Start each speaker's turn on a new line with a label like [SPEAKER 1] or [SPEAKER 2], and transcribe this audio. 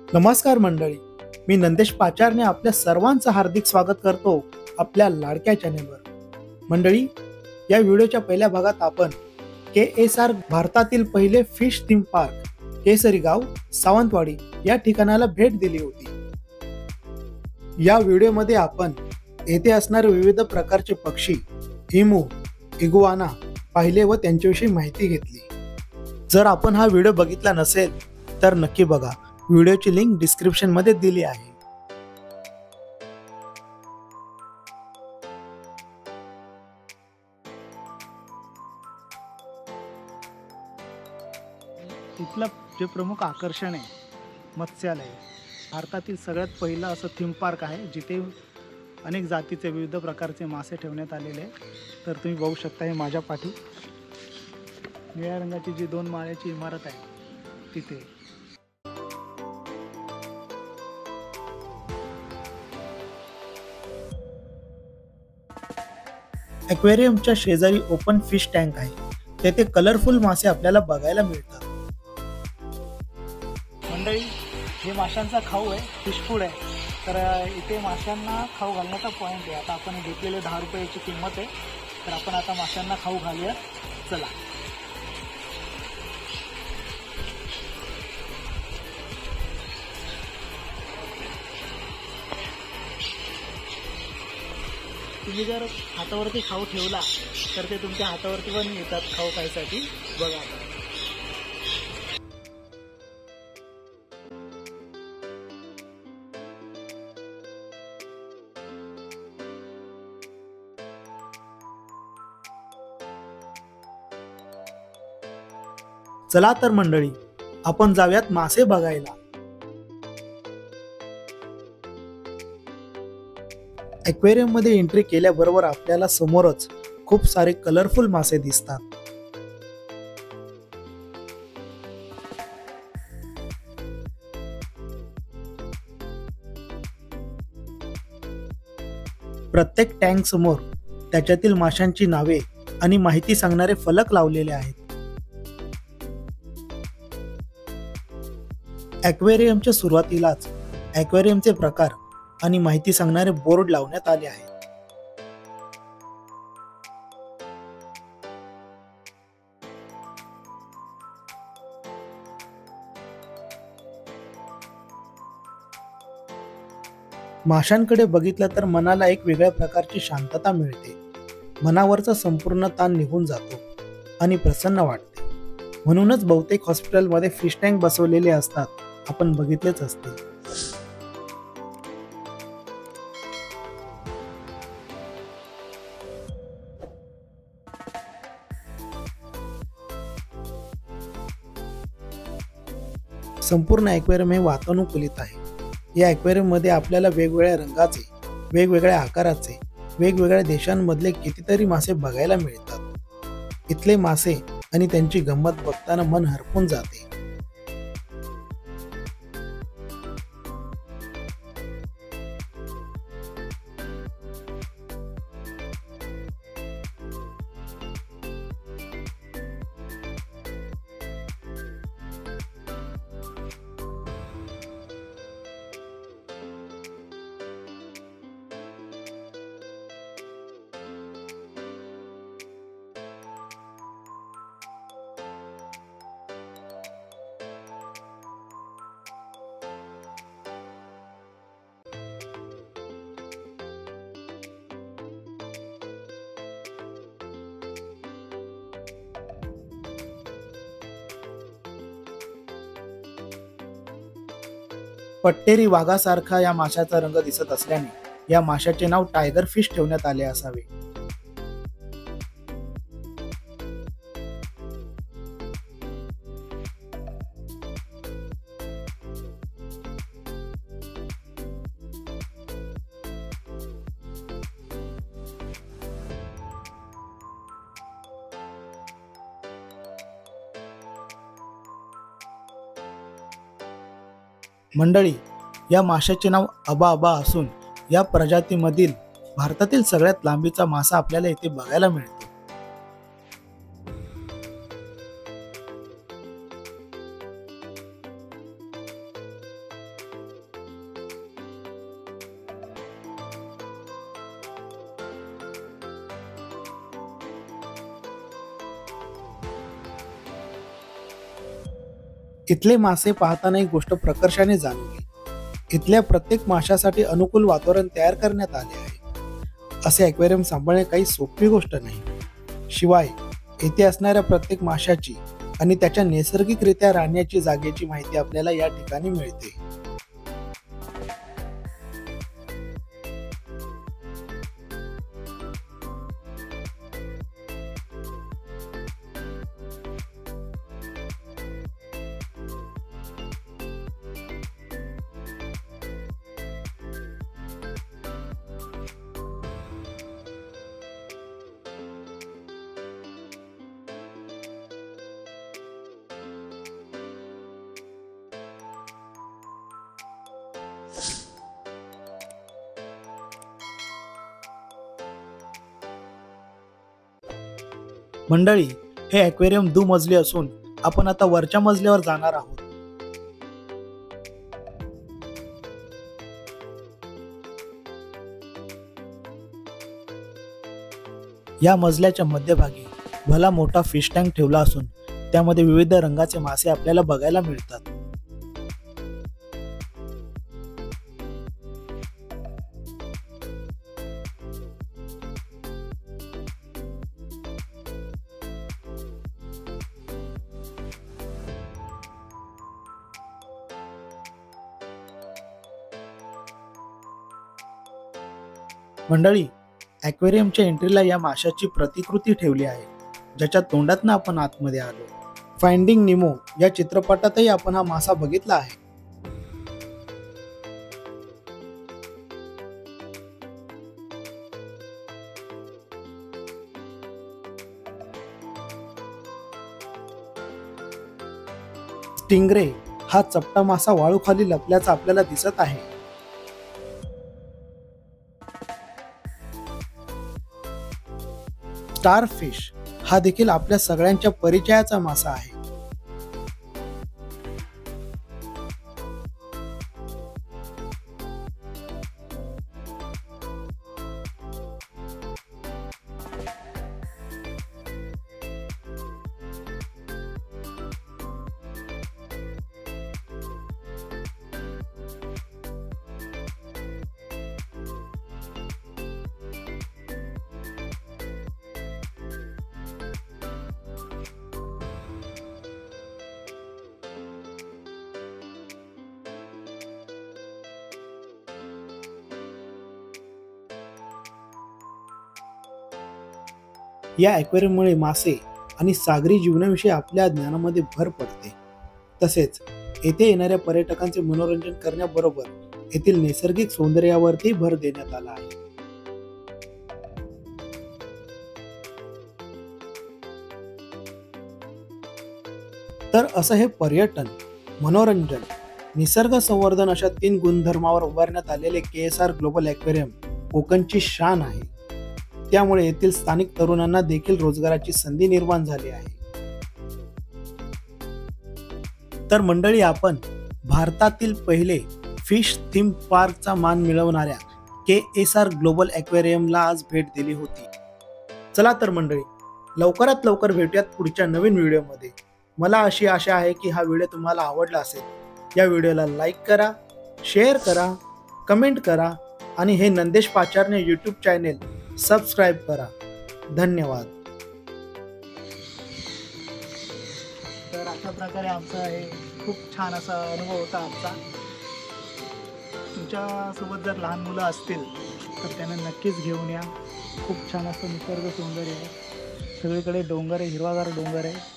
[SPEAKER 1] नमस्कार मंडळी, मी नंदेश पाचारने आपल्या सर्वांचं हार्दिक स्वागत करतो आपल्या लाडक्या चॅनेलवर। मंडळी, या व्हिडिओच्या पहिल्या भागात आपण KSR भारतातील पहिले फिश थीम पार्क केसरी गाव सावंतवाडी या ठिकाणाला भेट दिली होती। या व्हिडिओमध्ये आपण येथे असणारे विविध प्रकारचे पक्षी, इमू, इगुआना पाहिले व त्यांच्याविषयी माहिती घेतली। जर आपण हा व्हिडिओ बघितला नसेल तर नक्की बघा, व्हिडिओची लिंक डिस्क्रिप्शन मध्ये दिली आहे। इथलं जे प्रमुख आकर्षण आहे मत्स्यालय, भारतातील सगळ्यात पहिलं असं थीम पार्क आहे जिथे अनेक जातीचे विविध प्रकारचे मासे ठेवण्यात आलेले आहेत। तर तुम्ही बघू शकता, हे माझ्या पाठी निळ्या रंगाची जी 2 माळ्याची इमारत आहे तिथे ॲक्वेरियमच्या शेजारी ओपन फिश टँक आहे, तेथे कलरफुल मासे आपल्याला बघायला मिळतात। मंडळी, हे माशांचा खाऊ आहे, फिश फूड आहे। तर इथे माशांना खाऊ घालण्याचा पॉईंट आहे। आता आपण घेतलेले 10 रुपयाची किंमत आहे, तर आपण आता माशांना खाऊ घालूया, चला। तुम्ही जर हातावरती खाऊ ठेवला तर ते तुमच्या हातावरती पण येतात खाऊ खायसाठी, बघा। चला तर मंडळी, आपण जाऊयात मासे बघायला। ॲक्वेरियम मध्ये एंट्री केल्याबरोबर आपल्याला समोरच खूप सारे कलरफुल मासे दिसतात। प्रत्येक टँक समोर त्याच्यातील माशांची नावे आणि माहिती सांगणारे फलक लावलेले आहेत। ॲक्वेरियमच्या सुरुवातीलाच ॲक्वेरियमचे प्रकार आणि माहिती सांगणारे बोर्ड लावण्यात आले आहेत। माशांकडे बघितलं तर मनाला एक वेगळ्या प्रकारची शांतता मिळते, मनावरचा संपूर्ण ताण निघून जातो आणि प्रसन्न वाटते। म्हणूनच बहुतेक हॉस्पिटलमध्ये फिश टँक बसवलेले असतात, आपण बघितलेच असते। संपूर्ण ॲक्वेरियम हे वातानुकूलित आहे। या ॲक्वेरियम मध्ये आपल्याला वेगवेगळ्या रंगाचे, वेगवेगळ्या आकाराचे, वेगवेगळ्या देशांमधले कितीतरी मासे बघायला मिळतात। इथले मासे आणि त्यांची गंमत बघताना मन हरपून जाते। पट्टेरी वाघासारखा या माशाचा रंग दिसत असल्याने या माशाचे नाव टायगर फिश ठेवण्यात आले असावे। मंडळी, या माशाचे नाव अबा अबा असून या प्रजातीमधील भारतातील सगळ्यात लांबीचा मासा आपल्याला इथे बघायला मिळतो। इथले मासे पाहताना एक गोष्ट प्रकर्षाने जाणवली, इथल्या प्रत्येक माशासाठी अनुकूल वातावरण तयार करण्यात आले आहे। असे ॲक्वेरियम सांभाळणे काही सोपी गोष्ट नाही। शिवाय येथे असणाऱ्या प्रत्येक माशाची आणि त्याच्या नैसर्गिकरित्या राहण्याची जागेची माहिती आपल्याला या ठिकाणी मिळते। मंडळी, हे ॲक्वेरियम दुमजली असून आपण आता वरच्या मजल्यावर जाणार आहोत। या मजल्याच्या मध्यभागी भला मोठा फिश टँक ठेवला असून त्यामध्ये विविध रंगाचे मासे आपल्याला बघायला मिळतात। मंडळी, ॲक्वेरियमच्या एंट्रीला या माशाची प्रतिकृती ठेवली आहे, ज्याच्या तोंडातनं आपण आतमध्ये आलो। फाइंडिंग निमो या चित्रपटातही आपण हा मासा बघितला आहे। स्टिंग्रे हा चपटा मासा वाळूखाली लपल्याचा आपल्याला दिसत आहे। स्टारफिश हा देखील आपल्या सगळ्यांच्या परिचयाचा मासा आहे। या ॲक्वेरियममुळे मासे आणि सागरी जीवनाविषयी आपल्या ज्ञानामध्ये भर पडते। तसेच येथे येणाऱ्या पर्यटकांचे मनोरंजन करण्याबरोबर येथील नैसर्गिक सौंदर्यावरती भर देण्यात आला आहे। तर असं हे पर्यटन, मनोरंजन, निसर्ग संवर्धन अशा 3 गुणधर्मावर उभारण्यात आलेले KSR ग्लोबल ॲक्वेरियम कोकणची शान आहे। त्यामुळे येथील स्थानिक तरुणांना देखील रोजगाराची संधी निर्माण झाली आहे। तर मंडळी, आपण भारतातील पहिले फिश थीम पार्कचा मान मिळवणाऱ्या KSR ग्लोबल ॲक्वेरियमला आज भेट दिली होती। चला तर मंडळी, लवकरात लवकर भेटूयात पुढच्या नवीन व्हिडिओमध्ये। मला अशी आशा आहे की हा व्हिडिओ तुम्हाला आवडला असेल। या व्हिडिओला लाईक करा, शेअर करा, कमेंट करा आणि हे Nandesh Pacharne YouTube channel subscribe करा। धन्यवाद।
[SPEAKER 2] तर अशा प्रकारे आमचा हे खूप छान असा अनुभव होता आजचा। तुमच्यासोबत जर लहान मुलं असतील तर त्यांना नक्कीच घेऊन या। खूप छान असं निसर्ग सौंदर्य आहे, सगळीकडे डोंगर आहे, हिरवागार डोंगर आहे।